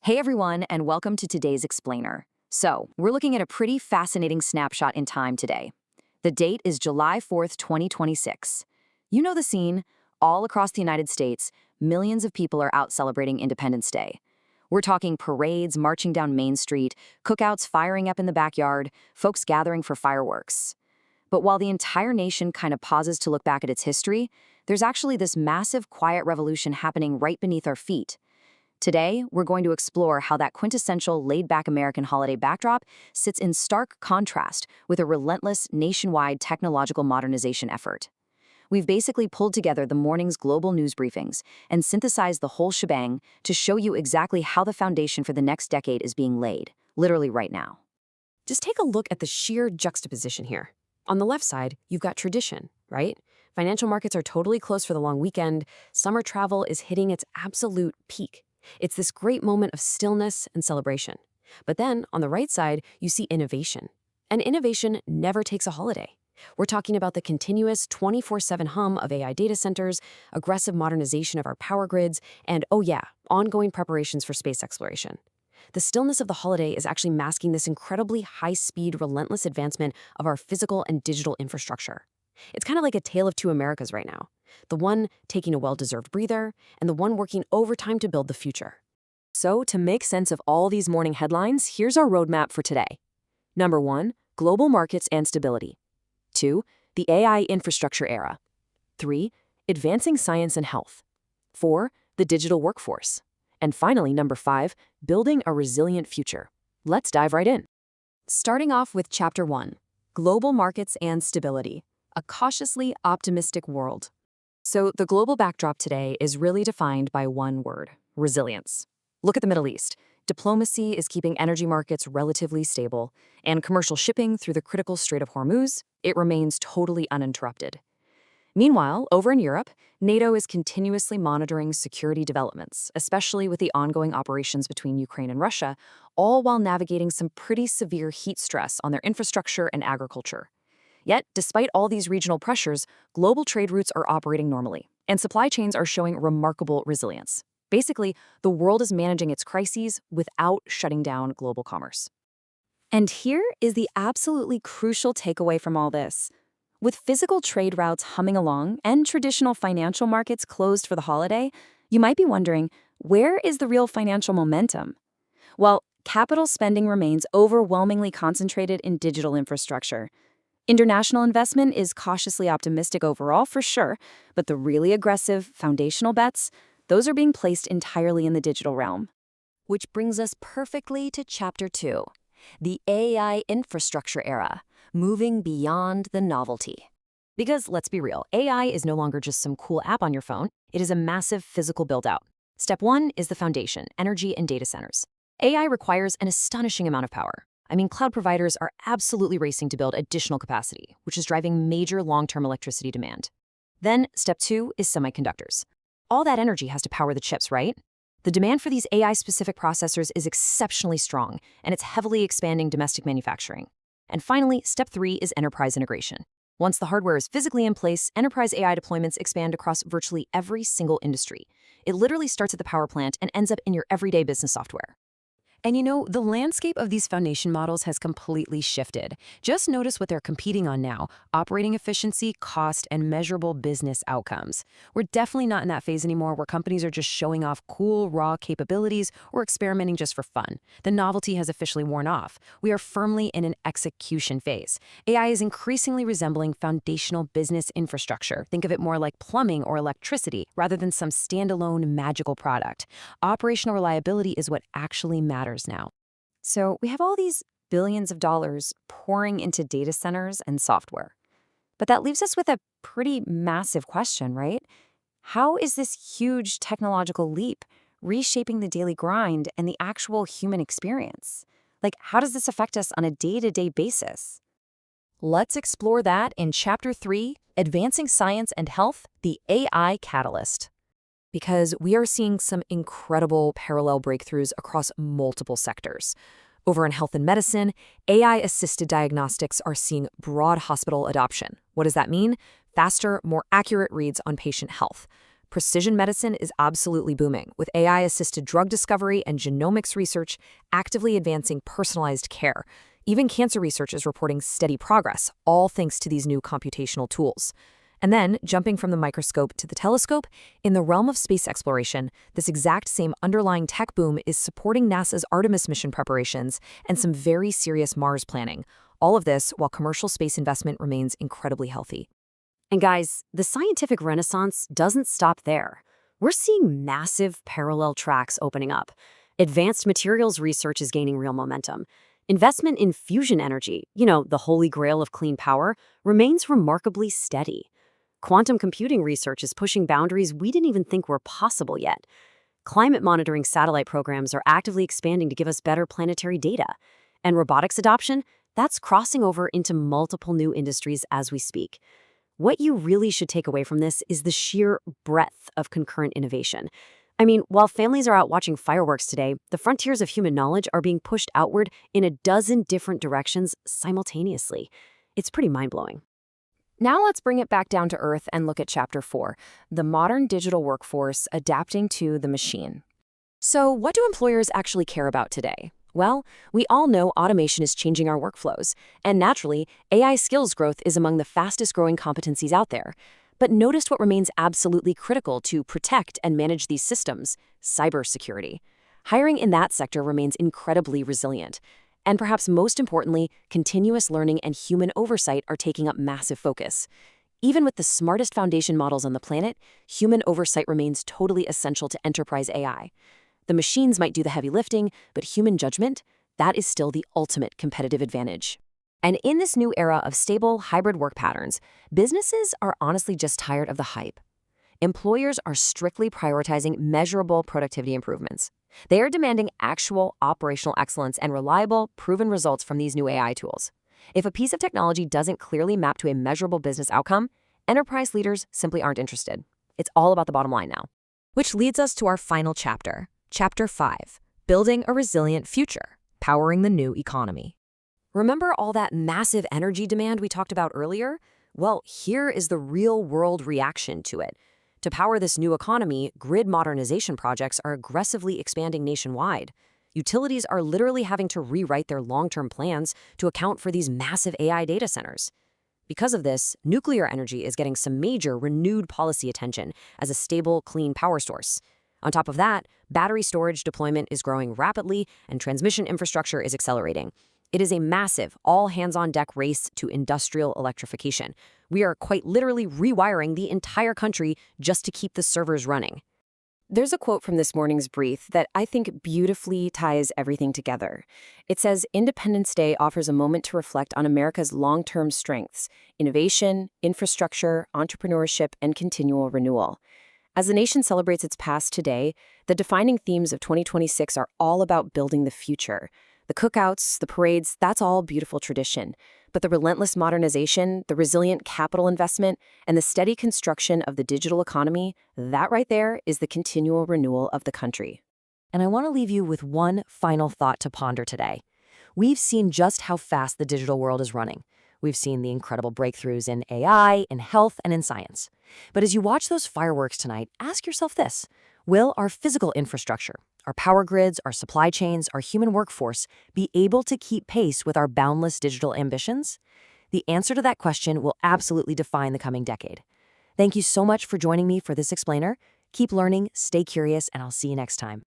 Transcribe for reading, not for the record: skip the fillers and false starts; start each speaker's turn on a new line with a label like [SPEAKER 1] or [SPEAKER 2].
[SPEAKER 1] Hey everyone, and welcome to today's Explainer. So, we're looking at a pretty fascinating snapshot in time today. The date is July 4th, 2026. You know the scene. All across the United States, millions of people are out celebrating Independence Day. We're talking parades marching down Main Street, cookouts firing up in the backyard, folks gathering for fireworks. But while the entire nation kind of pauses to look back at its history, there's actually this massive quiet revolution happening right beneath our feet. Today, we're going to explore how that quintessential laid-back American holiday backdrop sits in stark contrast with a relentless nationwide technological modernization effort. We've basically pulled together the morning's global news briefings and synthesized the whole shebang to show you exactly how the foundation for the next decade is being laid, literally right now.
[SPEAKER 2] Just take a look at the sheer juxtaposition here. On the left side, you've got tradition, right? Financial markets are totally closed for the long weekend. Summer travel is hitting its absolute peak. It's this great moment of stillness and celebration. But then, on the right side, you see innovation. And innovation never takes a holiday. We're talking about the continuous 24/7 hum of AI data centers, aggressive modernization of our power grids, and, oh yeah, ongoing preparations for space exploration. The stillness of the holiday is actually masking this incredibly high-speed, relentless advancement of our physical and digital infrastructure. It's kind of like a tale of two Americas right now. The one taking a well-deserved breather, and the one working overtime to build the future.
[SPEAKER 3] So, to make sense of all these morning headlines, here's our roadmap for today. Number 1, global markets and stability. 2, the AI infrastructure era. 3, advancing science and health. 4, the digital workforce. And finally, number 5, building a resilient future. Let's dive right in.
[SPEAKER 1] Starting off with Chapter 1, Global Markets and Stability, a cautiously optimistic world. So the global backdrop today is really defined by one word: resilience. Look at the Middle East. Diplomacy is keeping energy markets relatively stable, and commercial shipping through the critical Strait of Hormuz, it remains totally uninterrupted. Meanwhile, over in Europe, NATO is continuously monitoring security developments, especially with the ongoing operations between Ukraine and Russia, all while navigating some pretty severe heat stress on their infrastructure and agriculture. Yet, despite all these regional pressures, global trade routes are operating normally, and supply chains are showing remarkable resilience. Basically, the world is managing its crises without shutting down global commerce. And here is the absolutely crucial takeaway from all this. With physical trade routes humming along and traditional financial markets closed for the holiday, you might be wondering, where is the real financial momentum? Well, capital spending remains overwhelmingly concentrated in digital infrastructure. International investment is cautiously optimistic overall, for sure, but the really aggressive, foundational bets, those are being placed entirely in the digital realm. Which brings us perfectly to Chapter 2, the AI infrastructure era, moving beyond the novelty. Because, let's be real, AI is no longer just some cool app on your phone, it is a massive physical build-out. Step 1 is the foundation, energy and data centers. AI requires an astonishing amount of power. Cloud providers are absolutely racing to build additional capacity, which is driving major long-term electricity demand. Then, step 2 is semiconductors. All that energy has to power the chips, right? The demand for these AI-specific processors is exceptionally strong, and it's heavily expanding domestic manufacturing. And finally, step 3 is enterprise integration. Once the hardware is physically in place, enterprise AI deployments expand across virtually every single industry. It literally starts at the power plant and ends up in your everyday business software.
[SPEAKER 2] And you know, the landscape of these foundation models has completely shifted. Just notice what they're competing on now: operating efficiency, cost, and measurable business outcomes. We're definitely not in that phase anymore where companies are just showing off cool, raw capabilities or experimenting just for fun. The novelty has officially worn off. We are firmly in an execution phase. AI is increasingly resembling foundational business infrastructure. Think of it more like plumbing or electricity rather than some standalone magical product. Operational reliability is what actually matters now.
[SPEAKER 1] So we have all these billions of dollars pouring into data centers and software. But that leaves us with a pretty massive question, right? How is this huge technological leap reshaping the daily grind and the actual human experience? How does this affect us on a day-to-day basis?
[SPEAKER 3] Let's explore that in Chapter 3, Advancing Science and Health, the AI Catalyst. Because we are seeing some incredible parallel breakthroughs across multiple sectors. Over in health and medicine, AI-assisted diagnostics are seeing broad hospital adoption. What does that mean? Faster, more accurate reads on patient health. Precision medicine is absolutely booming, with AI-assisted drug discovery and genomics research actively advancing personalized care. Even cancer research is reporting steady progress, all thanks to these new computational tools. And then, jumping from the microscope to the telescope, in the realm of space exploration, this exact same underlying tech boom is supporting NASA's Artemis mission preparations and some very serious Mars planning. All of this while commercial space investment remains incredibly healthy.
[SPEAKER 2] And guys, the scientific renaissance doesn't stop there. We're seeing massive parallel tracks opening up. Advanced materials research is gaining real momentum. Investment in fusion energy, the holy grail of clean power, remains remarkably steady. Quantum computing research is pushing boundaries we didn't even think were possible yet. Climate monitoring satellite programs are actively expanding to give us better planetary data. And robotics adoption, that's crossing over into multiple new industries as we speak. What you really should take away from this is the sheer breadth of concurrent innovation. I mean, while families are out watching fireworks today, the frontiers of human knowledge are being pushed outward in a dozen different directions simultaneously. It's pretty mind-blowing.
[SPEAKER 3] Now let's bring it back down to earth and look at Chapter 4, the modern digital workforce adapting to the machine. So what do employers actually care about today? Well, we all know automation is changing our workflows, and naturally, AI skills growth is among the fastest-growing competencies out there. But notice what remains absolutely critical to protect and manage these systems: cybersecurity. Hiring in that sector remains incredibly resilient. And perhaps most importantly, continuous learning and human oversight are taking up massive focus. Even with the smartest foundation models on the planet, human oversight remains totally essential to enterprise AI. The machines might do the heavy lifting, but human judgment, that is still the ultimate competitive advantage. And in this new era of stable, hybrid work patterns, businesses are honestly just tired of the hype. Employers are strictly prioritizing measurable productivity improvements. They are demanding actual operational excellence and reliable, proven results from these new AI tools. If a piece of technology doesn't clearly map to a measurable business outcome, enterprise leaders simply aren't interested. It's all about the bottom line now. Which leads us to our final chapter, Chapter 5, Building a Resilient Future, Powering the New Economy. Remember all that massive energy demand we talked about earlier? Well, here is the real-world reaction to it. To power this new economy, grid modernization projects are aggressively expanding nationwide. Utilities are literally having to rewrite their long-term plans to account for these massive AI data centers. Because of this, nuclear energy is getting some major renewed policy attention as a stable, clean power source. On top of that, battery storage deployment is growing rapidly and transmission infrastructure is accelerating. It is a massive, all-hands-on-deck race to industrial electrification. We are quite literally rewiring the entire country just to keep the servers running. There's a quote from this morning's brief that I think beautifully ties everything together. It says, "Independence Day offers a moment to reflect on America's long-term strengths: innovation, infrastructure, entrepreneurship, and continual renewal." As the nation celebrates its past today, the defining themes of 2026 are all about building the future. The cookouts, the parades, that's all beautiful tradition. But the relentless modernization, the resilient capital investment, and the steady construction of the digital economy, that right there is the continual renewal of the country. And I want to leave you with one final thought to ponder today. We've seen just how fast the digital world is running. We've seen the incredible breakthroughs in AI, in health, and in science. But as you watch those fireworks tonight, ask yourself this: will our physical infrastructure, our power grids, our supply chains, our human workforce be able to keep pace with our boundless digital ambitions? The answer to that question will absolutely define the coming decade. Thank you so much for joining me for this explainer. Keep learning, stay curious, and I'll see you next time.